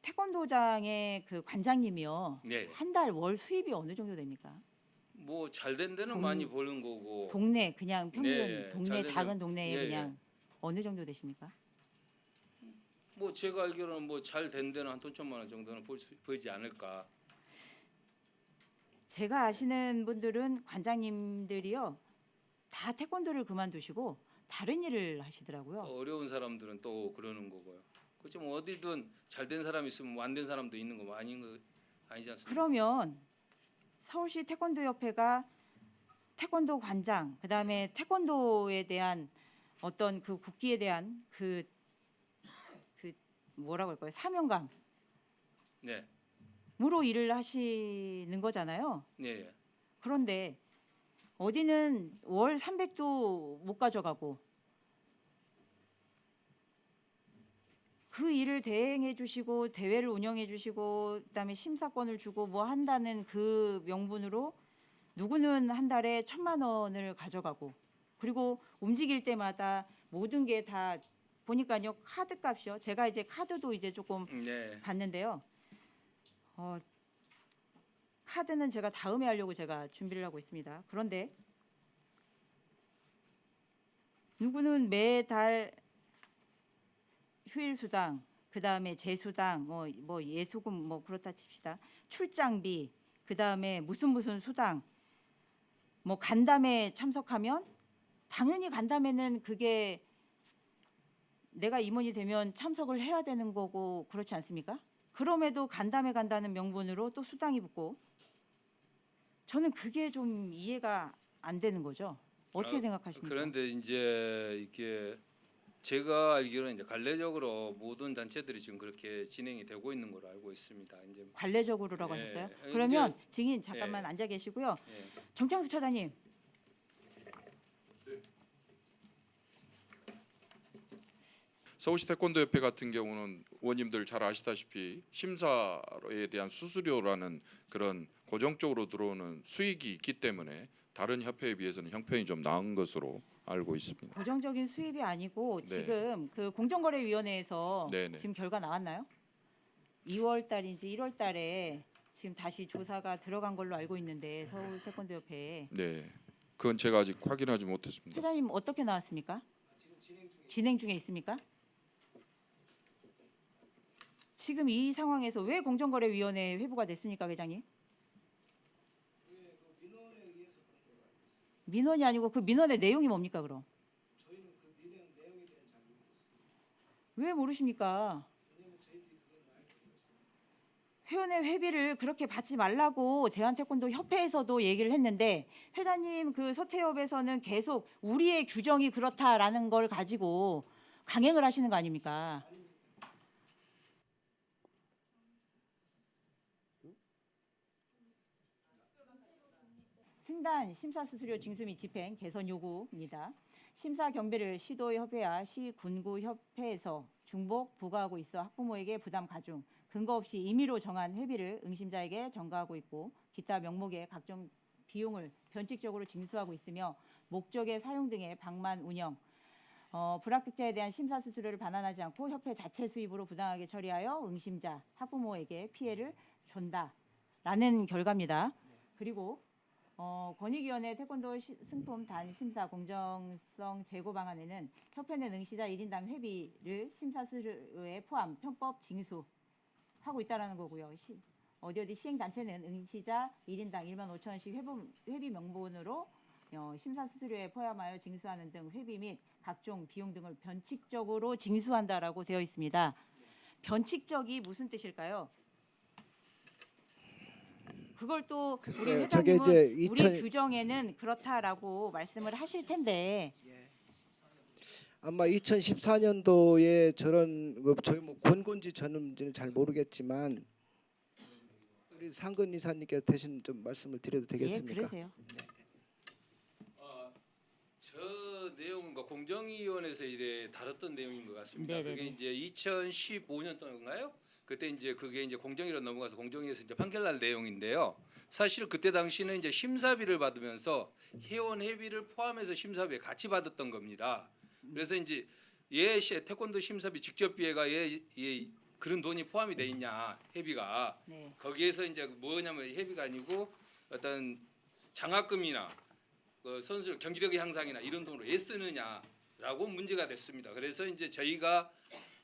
태권도장의 그 관장님이요. 네. 한 달 월 수입이 어느 정도 됩니까? 뭐 잘 된 데는 동- 많이 버는 거고. 동네 그냥 평균 네, 동네 잘 되면- 작은 동네에 예, 그냥 어느 정도 되십니까? 뭐 제가 알기로는 뭐 잘 된 데는 한 돈 천만 원 정도는 벌지 않을까. 제가 아시는 분들은 관장님들이요. 다 태권도를 그만두시고 다른 일을 하시더라고요. 또 어려운 사람들은 또 그러는 거고요. 그렇지 뭐 어디든 잘 된 사람 있으면 뭐 안 된 사람도 있는 거 아니지 않습니까? 그러면 서울시 태권도협회가 태권도 관장, 그다음에 태권도에 대한 어떤 그 국기에 대한 그 뭐라고 할까요? 사명감으로 네, 일을 하시는 거잖아요. 네, 그런데 어디는 월 300도 못 가져가고 그 일을 대행해 주시고 대회를 운영해 주시고 그다음에 심사권을 주고 뭐 한다는 그 명분으로 누구는 한 달에 1,000만 원을 가져가고 그리고 움직일 때마다 모든 게 다 보니까요 카드 값이요. 제가 이제 카드도 이제 조금 네. 봤는데요. 카드는 제가 다음에 하려고 제가 준비를 하고 있습니다. 그런데 누구는 매달 휴일 수당, 그다음에 재수당, 뭐 예수금 뭐 그렇다 칩시다. 출장비, 그다음에 무슨 수당. 뭐 간담회 참석하면 당연히 간담회는 그게 내가 임원이 되면 참석을 해야 되는 거고 그렇지 않습니까? 그럼에도 간담회 간다는 명분으로 또 수당이 붙고 저는 그게 좀 이해가 안 되는 거죠. 어떻게 생각하십니까? 그런데 이제 이게 제가 알기로는 이제 관례적으로 모든 단체들이 지금 그렇게 진행이 되고 있는 걸로 알고 있습니다. 이제 관례적으로라고 예, 하셨어요? 이제- 그러면 증인 잠깐만 예. 앉아 계시고요. 예. 정창수 처장님. 서울시 태권도협회 같은 경우는 의원님들 잘 아시다시피 심사에 대한 수수료라는 그런 고정적으로 들어오는 수익이 있기 때문에 다른 협회에 비해서는 형편이 좀 나은 것으로 알고 있습니다. 고정적인 수입이 아니고 네. 지금 그 공정거래위원회에서 네네. 지금 결과 나왔나요? 2월 달인지 1월 달에 지금 다시 조사가 들어간 걸로 알고 있는데 서울 태권도협회에 네, 그건 제가 아직 확인하지 못했습니다. 회장님 어떻게 나왔습니까? 진행 중에 있습니까? 지금 이 상황에서 왜 공정거래위원회 회부가 됐습니까, 회장님? 민원이 아니고 그 민원의 내용이 뭡니까, 그럼? 왜 모르십니까? 회원의 회비를 그렇게 받지 말라고 대한태권도협회에서도 얘기를 했는데 회장님 그 서태협에서는 계속 우리의 규정이 그렇다라는 걸 가지고 강행을 하시는 거 아닙니까? 승단 심사수수료 징수 및 집행 개선 요구입니다. 심사 경비를 시도협회와 시군구협회에서 중복 부과하고 있어 학부모에게 부담 가중, 근거 없이 임의로 정한 회비를 응심자에게 전가하고 있고 기타 명목의 각종 비용을 변칙적으로 징수하고 있으며 목적의 사용 등의 방만 운영, 불합격자에 대한 심사 수수료를 반환하지 않고 협회 자체 수입으로 부당하게 처리하여 응심자, 학부모에게 피해를 준다라는 결과입니다. 그리고 권익위원회 태권도 승품 단 심사 공정성 제고 방안에는 협회는 응시자 1인당 회비를 심사수료에 포함 편법 징수하고 있다라는 거고요. 어디 시행 단체는 응시자 1인당 1만 5천 원씩 회비 명분으로 심사수수료에 포함하여 징수하는 등 회비 및 각종 비용 등을 변칙적으로 징수한다라고 되어 있습니다. 변칙적이 무슨 뜻일까요? 그걸 또 우리 글쎄요, 저게 회장님은 이제 우리 2000 규정에는 그렇다라고 말씀을 하실 텐데 아마 2014년도에 저런 저희 뭐 권고인지 저는지는 잘 모르겠지만 우리 상근 이사님께 대신 좀 말씀을 드려도 예, 되겠습니까? 그러세요. 저 내용은 공정위원회에서 이래 다뤘던 내용인 것 같습니다. 네네네. 그게 이제 2015년도인가요? 그때 이제 그게 이제 공정위로 넘어가서 공정위에서 이제 판결 날 내용인데요. 사실 그때 당시는 이제 심사비를 받으면서 회원 회비를 포함해서 심사비에 같이 받았던 겁니다. 그래서 이제 태권도 심사비 직접비회가 그런 돈이 포함이 돼 있냐 회비가 네. 거기에서 이제 뭐냐면 회비가 아니고 어떤 장학금이나 그 선수 경기력의 향상이나 이런 돈으로 왜 쓰느냐라고 문제가 됐습니다. 그래서 이제 저희가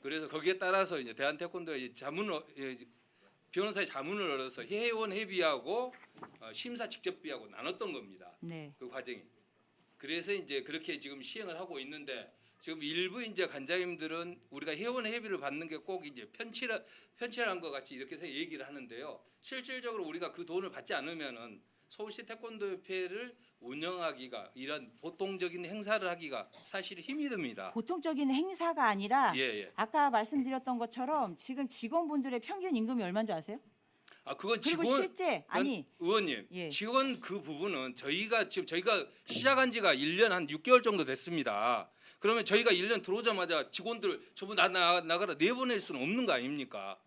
그래서 거기에 따라서 이제 대한태권도의 변호사의 자문을 얻어서 회원 회비하고 심사 직접비하고 나눴던 겁니다. 네. 그 과정이. 그래서 이제 그렇게 지금 시행을 하고 있는데 지금 일부 이제 관장님들은 우리가 회원 회비를 받는 게 꼭 이제 편취한 것 같이 이렇게 해서 얘기를 하는데요. 실질적으로 우리가 그 돈을 받지 않으면은 서울시 태권도협회를 운영하기가 이런 보통적인 행사를 하기가 사실 힘이 듭니다. 보통적인 행사가 아니라 예. 아까 말씀드렸던 것처럼 지금 직원분들의 평균 임금이 얼마인 줄 아세요? 아 그건 그리고 직원 실제 아니 의원님 예. 직원 그 부분은 저희가 시작한 지가 1년 한 6개월 정도 됐습니다. 그러면 저희가 1년 들어오자마자 직원들 전부 나가라 내보낼 수는 없는 거 아닙니까?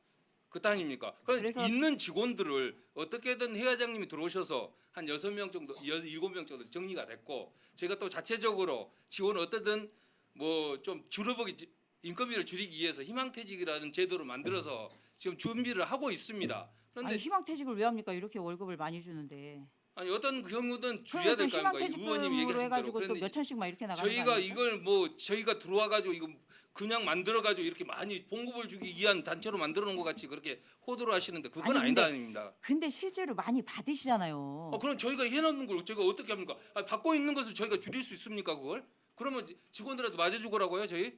그거 아닙니까? 그래서- 있는 직원들을 어떻게든 회장님이 들어오셔서 한 6명 정도, 7명 정도 정리가 됐고 저희가 또 자체적으로 직원을 어떻든 뭐 좀 줄여보기 인건비를 줄이기 위해서 희망퇴직이라는 제도를 만들어서 지금 준비를 하고 있습니다. 그런데 아니 희망퇴직을 왜 합니까? 이렇게 월급을 많이 주는데. 아니 어떤 경우든 줄여야 그러면 또 될 거 아닙니까? 의원님이 희망퇴직금으로 얘기하신 대로. 해가지고 또 그런데 몇 천씩 막 이렇게 나가는 거 저희가 아닙니까? 이걸 뭐 저희가 들어와 가지고 이거 그냥 만들어 가지고 이렇게 많이 봉급을 주기 위한 단체로 만들어 놓은 것 같이 그렇게 호도를 하시는데 그건 아니, 아니다 근데- 아닙니다. 근데 실제로 많이 받으시잖아요. 그럼 저희가 해놓는 걸 저희가 어떻게 합니까? 받고 있는 것을 저희가 줄일 수 있습니까 그걸? 그러면 직원들한테 맞아주고라고요 저희?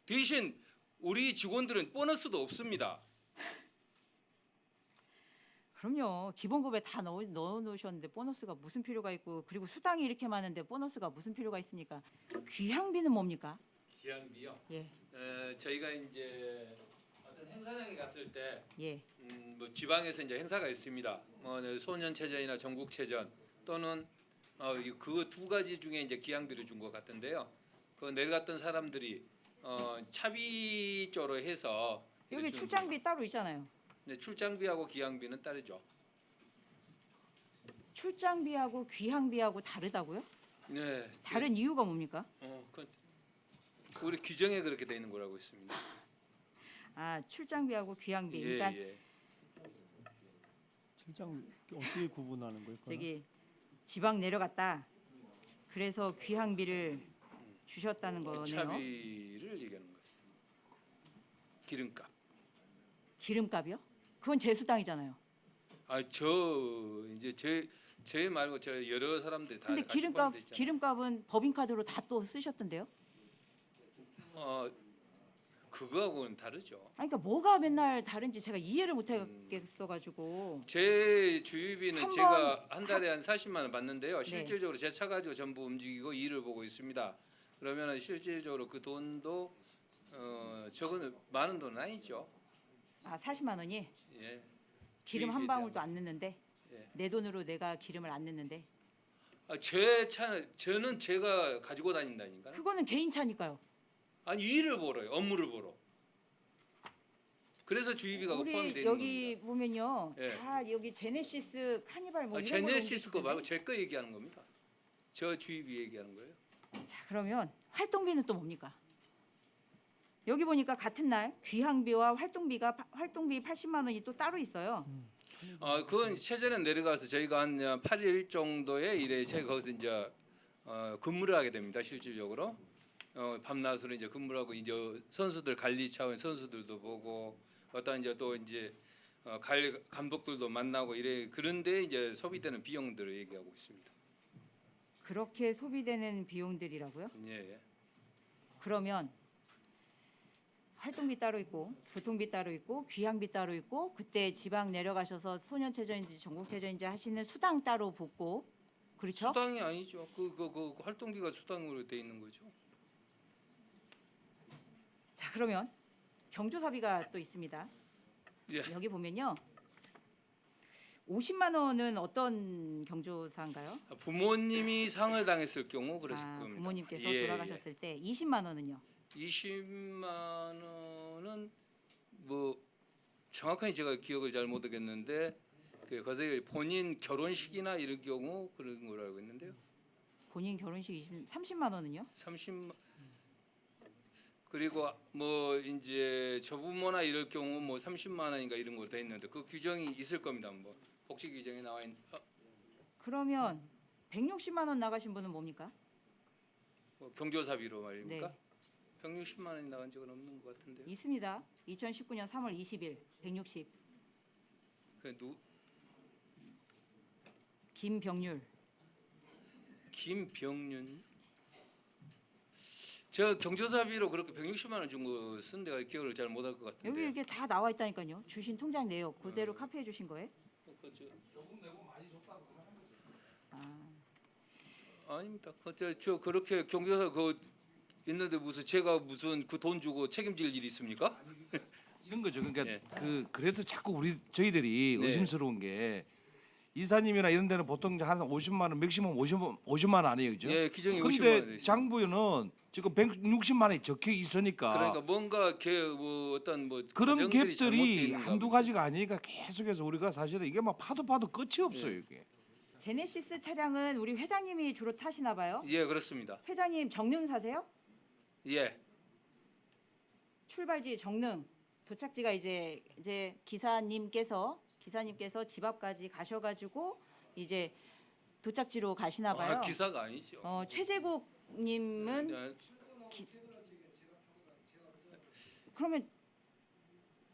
대신 우리 직원들은 보너스도 없습니다. 그럼요. 기본급에 다 넣어 놓으셨는데 보너스가 무슨 필요가 있고 그리고 수당이 이렇게 많은데 보너스가 무슨 필요가 있습니까? 귀향비는 뭡니까? 기한비요. 예, 저희가 이제 어떤 행사장에 갔을 때 예. 뭐 지방에서 이제 행사가 있습니다. 소년체전이나 전국체전 또는 그 두 가지 중에 이제 기항비를 준 것 같은데요. 그 내려갔던 사람들이 차비조로 해서 여기 이렇게 주는 출장비 따로 있잖아요. 네, 출장비하고 기항비는 따르죠. 출장비하고 귀향비하고 다르다고요? 네. 다른 이유가 뭡니까? 우리 규정에 그렇게 돼 있는 거라고 있습니다. 아, 출장비하고 귀향비. 예, 그러니까 예. 출장 어떻게 구분하는 거예요? 그거는? 저기 지방 내려갔다. 그래서 귀향비를 주셨다는 거네요. 차비를 얘기하는 거예요. 기름값. 기름값이요? 그건 제 수당이잖아요. 제 말고 저 여러 사람들이 다 근데 같이 포함돼 있잖아요. 기름값은 법인카드로 다 또 쓰셨던데요? 그거하고는 다르죠. 아니, 그러니까 뭐가 맨날 다른지 제가 이해를 못 하겠어가지고. 제 주유비는 한 제가 한 달에 한 40만 원 받는데요. 네. 실질적으로 제 차 가지고 전부 움직이고 일을 보고 있습니다. 그러면 실질적으로 그 돈도 저거는 많은 돈은 아니죠. 아, 40만 원이 예. 기름 한 주유비에 방울도 대한- 안 넣는데 예. 내 돈으로 내가 기름을 안 넣는데 제 차는 저는 제가 가지고 다닌다니까요. 그거는 개인 차니까요. 아니 일을 벌어요. 업무를 벌어. 그래서 주유비가 포함이 우리 되는 여기 겁니다. 보면요, 예. 다 여기 제네시스, 카니발 뭐 이런 거 제네시스 거 옮기시던데? 말고 제 거 얘기하는 겁니다. 저 주유비 얘기하는 거예요. 자, 그러면 활동비는 또 뭡니까? 여기 보니까 같은 날 귀향비와 활동비 80만 원이 또 따로 있어요. 그건 최전에 내려가서 저희가 한 8일 정도에 이래 제가 거기서 이제 근무를 하게 됩니다. 실질적으로 밤낮으로 이제 근무를 하고 이제 선수들 관리 차원 선수들도 보고 어떤 이제 또 이제 감독들도 만나고 이래 그런데 이제 소비되는 비용들을 얘기하고 있습니다. 그렇게 소비되는 비용들이라고요? 예. 그러면 활동비 따로 있고 교통비 따로 있고 귀향비 따로 있고 그때 지방 내려가셔서 소년체전인지 전국체전인지 하시는 수당 따로 붙고 그렇죠? 수당이 아니죠. 그 활동비가 수당으로 돼 있는 거죠. 자, 그러면 경조사비가 또 있습니다. 예. 여기 보면요. 50만 원은 어떤 경조사인가요? 부모님이 상을 당했을 경우 그랬을 겁니다. 부모님께서 예, 돌아가셨을 때 20만 원은요. 20만 원은 뭐 정확하게 제가 기억을 잘 못하겠는데 거기에 본인 결혼식이나 이런 경우 그런 걸 알고 있는데요. 본인 결혼식 30만 원은요? 30만 그리고 뭐 이제 조부모나 이럴 경우 뭐 30만 원인가 이런 거 돼 있는데 그 규정이 있을 겁니다. 뭐 복지 규정에 나와 있는 그러면 160만 원 나가신 분은 뭡니까? 뭐 경조사비로 말입니까? 네. 160만 원이 나간 적은 없는 것 같은데. 있습니다. 2019년 3월 20일 160 그 김병률. 김병윤. 저 경조사비로 그렇게 160만 원 준 거 쓴 데가 기억을 잘 못할 것 같은데. 여기 이렇게 다 나와 있다니까요. 주신 통장 내역 그대로 카피해 주신 거예요? 아닙니다. 저 그렇게 경조사 그 있는데 무슨 제가 무슨 그 돈 주고 책임질 일이 있습니까? 이런 거죠. 그러니까 예. 그래서 자꾸 저희들이 네. 의심스러운 게 이사님이나 이런 데는 보통 한 50만 원, 맥시멈 50만 원 아니에요, 그죠? 예, 규정이 50만 근데 원. 있습니다. 장부에는 지금 160만 원이 적혀 있으니까 그러니까 뭔가 뭐 어떤 뭐 그런 과정들이 잘못돼 갭들이 있는가 한두 보죠. 가지가 아니니까 계속해서 우리가 사실은 이게 막 파도 끝이 없어요, 예. 이게. 제네시스 차량은 우리 회장님이 주로 타시나 봐요. 예, 그렇습니다. 회장님 정릉 사세요? 예. 출발지 정릉, 도착지가 이제 기사님께서 집 앞까지 가셔가지고 이제 도착지로 가시나 봐요. 기사가 아니죠. 최재국님은 예, 그러면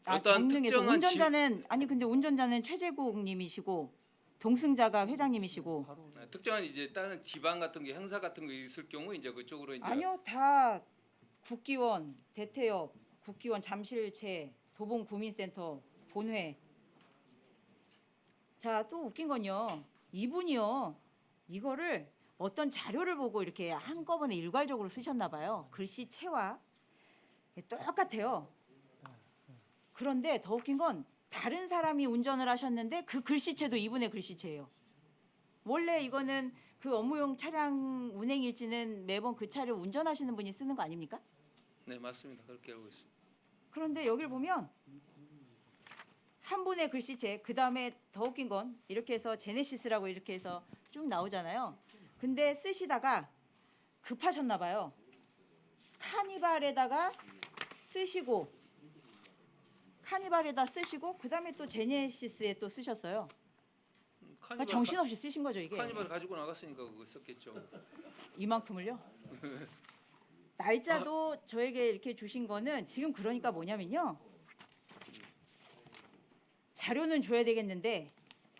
어떠한 정릉에서 특정한 운전자는 아니 근데 운전자는 최재국님이시고 동승자가 회장님이시고 특정한 이제 다른 지방 같은 게 행사 같은 거 있을 경우 이제 그쪽으로 이제 아니요 다 국기원, 대태협, 국기원 잠실체, 도봉구민센터, 본회. 자 또 웃긴 건요. 이분이요 이거를 어떤 자료를 보고 이렇게 한꺼번에 일괄적으로 쓰셨나 봐요. 글씨체와 똑같아요. 그런데 더 웃긴 건 다른 사람이 운전을 하셨는데 그 글씨체도 이분의 글씨체예요. 원래 이거는 그 업무용 차량 운행 일지는 매번 그 차를 운전하시는 분이 쓰는 거 아닙니까? 네, 맞습니다. 그렇게 알고 있습니다. 그런데 여기를 보면 한 분의 글씨체 그 다음에 더 웃긴 건 이렇게 해서 제네시스라고 이렇게 해서 쭉 나오잖아요. 근데 쓰시다가 급하셨나 봐요. 카니발에다가 쓰시고 그 다음에 또 제네시스에 또 쓰셨어요. 그러니까 정신없이 쓰신 거죠 이게. 카니발 가지고 나갔으니까 그거 썼겠죠. 이만큼을요? 날짜도 저에게 이렇게 주신 거는 지금 그러니까 뭐냐면요. 자료는 줘야 되겠는데,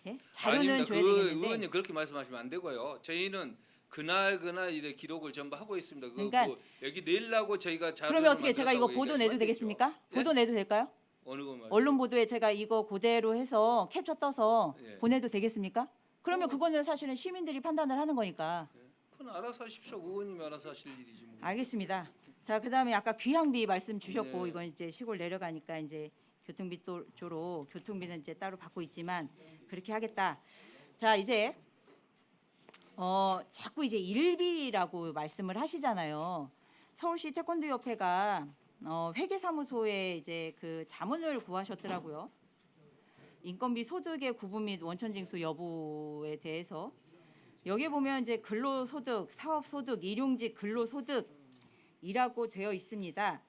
예? 자료는 아닙니다. 줘야 그 되겠는데. 의원님 그렇게 말씀하시면 안 되고요. 저희는 그날 이래 기록을 전부 하고 있습니다. 그러니까 뭐 여기 내려고 저희가 자료를 그러면 어떻게 제가 이거 만들었다고 보도 얘기하시면 내도 안 되죠. 되겠습니까? 예? 보도 내도 될까요? 어느 거 말이에요? 언론 보도에 제가 이거 그대로 해서 캡처 떠서 예. 보내도 되겠습니까? 그러면 그거는 사실은 시민들이 판단을 하는 거니까. 그건 알아서 하십시오. 의원님이 알아서 하실 일이지 뭐. 알겠습니다. 자, 그다음에 아까 귀향비 말씀 주셨고 네. 이건 이제 시골 내려가니까 이제 교통비 조로 교통비는 이제 따로 받고 있지만 그렇게 하겠다. 자, 이제 자꾸 이제 일비라고 말씀을 하시잖아요. 서울시 태권도 협회가 회계사무소에 이제 그 자문을 구하셨더라고요. 인건비 소득의 구분 및 원천징수 여부에 대해서 여기에 보면 이제 근로소득, 사업소득, 일용직 근로소득이라고 되어 있습니다.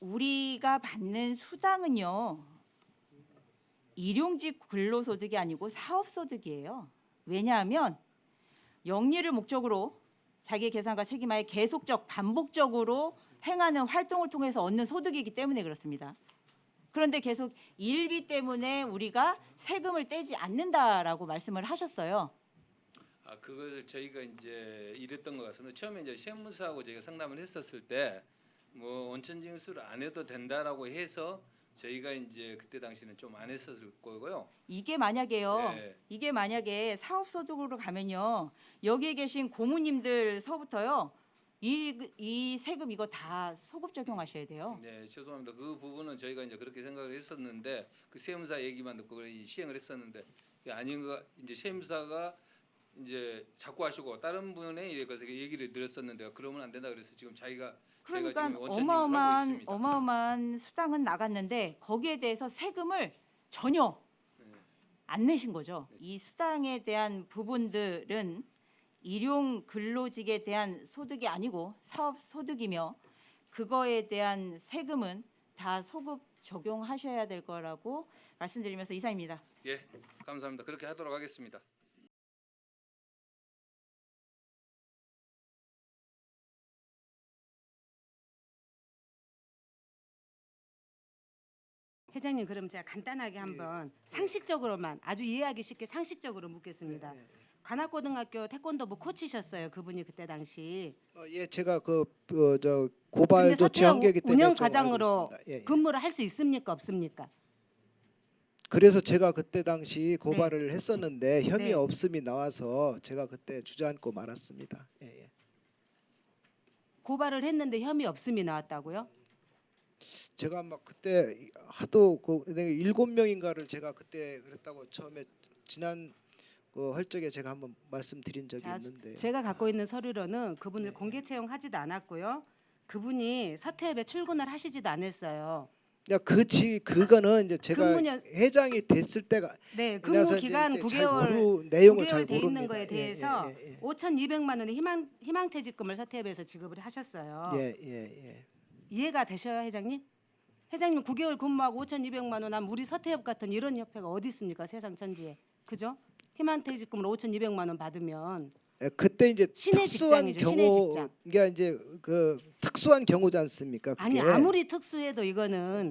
우리가 받는 수당은요. 일용직 근로소득이 아니고 사업소득이에요. 왜냐하면 영리를 목적으로 자기의 계산과 책임하에 계속적 반복적으로 행하는 활동을 통해서 얻는 소득이기 때문에 그렇습니다. 그런데 계속 일비 때문에 우리가 세금을 떼지 않는다라고 말씀을 하셨어요. 그것을 저희가 이제 이랬던 것 같습니다. 처음에 이제 세무사하고 저희가 상담을 했었을 때 뭐 원천징수를 안 해도 된다라고 해서 저희가 이제 그때 당시는 좀 안 했었을 거고요. 이게 만약에요. 네. 이게 만약에 사업소득으로 가면요. 여기에 계신 고모님들서부터요. 이 세금 이거 다 소급 적용하셔야 돼요. 네, 죄송합니다. 그 부분은 저희가 이제 그렇게 생각을 했었는데 그 세무사 얘기만 듣고 그걸 시행을 했었는데 그게 아닌 거 이제 세무사가 이제 자꾸 하시고 다른 분의 이래서 얘기를 드렸었는데 그러면 안 된다 그래서 지금 저희가 그러니까 지금 원천징수를 하고 있습니다. 어마어마한 수당은 나갔는데 거기에 대해서 세금을 전혀 안 내신 거죠. 이 수당에 대한 부분들은 일용 근로직에 대한 소득이 아니고 사업 소득이며 그거에 대한 세금은 다 소급 적용하셔야 될 거라고 말씀드리면서 이상입니다. 예, 감사합니다. 그렇게 하도록 하겠습니다. 회장님 그럼 제가 간단하게 한번 상식적으로만 아주 이해하기 쉽게 상식적으로 묻겠습니다. 관악고등학교 태권도부 코치셨어요. 그분이 그때 당시. 예, 제가 저 근데 고발도 제 서태웅 한계이기 때문에 운영 좀 알고 과장으로 있습니다. 예, 예. 근무를 할 수 있습니까 없습니까? 그래서 제가 그때 당시 고발을 했었는데 혐의 네. 없음이 나와서 제가 그때 주저앉고 말았습니다. 예, 예. 고발을 했는데 혐의 없음이 나왔다고요? 제가 막 그때 하도 그 7명인가를 제가 그때 그랬다고 처음에 지난 그 헐적에 제가 한번 말씀드린 적이 자, 있는데 제가 갖고 있는 서류로는 그분을 공개 채용하지도 않았고요. 그분이 서태협에 출근을 하시지도 않았어요. 야 그거는 이제 제가 근무년- 회장이 됐을 때가 네, 그래서 근무 이제 기간 잘 9개월 내용을 잘 9개월 돼 있는 모릅니다. 거에 대해서 예, 5,200만 원의 희망퇴직금을 서태협에서 지급을 하셨어요. 예, 예. 이해가 되셔요, 회장님? 회장님 9개월 근무하고 5,200만 원 하면 우리 서태협 같은 이런 협회가 어디 있습니까? 세상 천지에. 그죠? 희망퇴직금을 5,200만 원 받으면 예, 그때 이제 신의 특수한 직장이죠, 신의 직장. 경우가 이제 그 특수한 경우지 않습니까? 아니 그게. 아무리 특수해도 이거는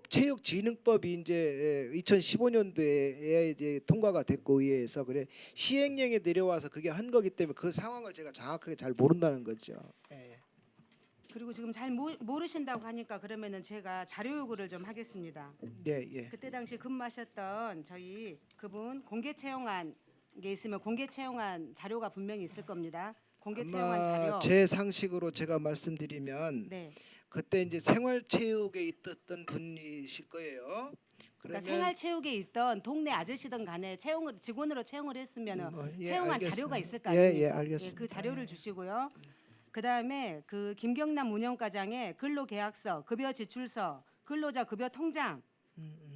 체육진흥법이 이제 2015년도에 이제 통과가 됐고 의회에서 그래 시행령에 내려와서 그게 한 거기 때문에 그 상황을 제가 정확하게 잘 모른다는 거죠. 예. 그리고 지금 잘 모르신다고 하니까 그러면은 제가 자료 요구를 좀 하겠습니다. 예. 그때 당시 근무하셨던 저희 그분 공개 채용한 게 있으면 공개 채용한 자료가 분명히 있을 겁니다. 공개 채용한 자료. 아마 제 상식으로 제가 말씀드리면 네. 그때 이제 생활체육에 있었던 분이실 거예요. 그러니까 생활체육에 있던 동네 아저씨든 간에 직원으로 채용을 했으면은 채용한 알겠습니다. 자료가 있을 거 예, 아닙니까? 예, 알겠습니다. 그 자료를 주시고요. 그다음에 그 김경남 운영과장의 근로계약서, 급여지출서, 근로자 급여 통장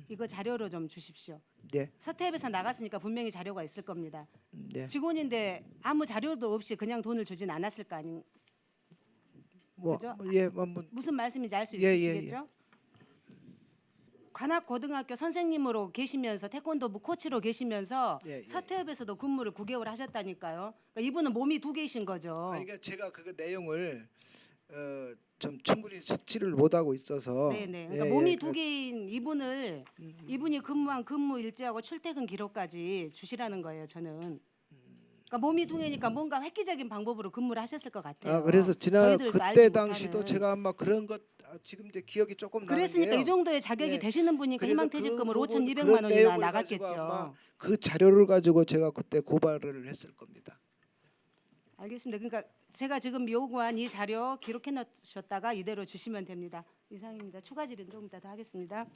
이거 자료로 좀 주십시오. 네. 서태협에서 나갔으니까 분명히 자료가 있을 겁니다. 네. 직원인데 아무 자료도 없이 그냥 돈을 주진 않았을 거 아닌 그죠? 무슨 말씀인지 알 수 예, 예, 있으시겠죠? 관악고등학교 선생님으로 계시면서 태권도부 코치로 계시면서 예, 예. 서태협에서도 근무를 9개월 하셨다니까요. 그러니까 이분은 몸이 두 개이신 거죠. 아니 그러니까 제가 그 내용을 좀 충분히 숙지를 못 하고 있어서 네네. 그러니까 예, 몸이 예, 두 개인 이분을 이분이 근무한 근무 일지하고 출퇴근 기록까지 주시라는 거예요. 저는. 그러니까 몸이 두 개니까 뭔가 획기적인 방법으로 근무를 하셨을 것 같아요. 그래서 지난 저희들도 알지 그때 못하는. 당시도 제가 아마 그런 것 지금 이제 기억이 조금 나는 그랬으니까 게요. 이 정도의 자격이 예. 되시는 분이니까 그래서 희망퇴직금을 그 부분, 5,200만 그런 원이나 내용을 가지고 아마 나갔겠죠. 그 자료를 가지고 제가 그때 고발을 했을 겁니다. 알겠습니다. 그러니까 제가 지금 요구한 이 자료 기록해 놓으셨다가 이대로 주시면 됩니다. 이상입니다. 추가 질의는 조금 이따 더 하겠습니다.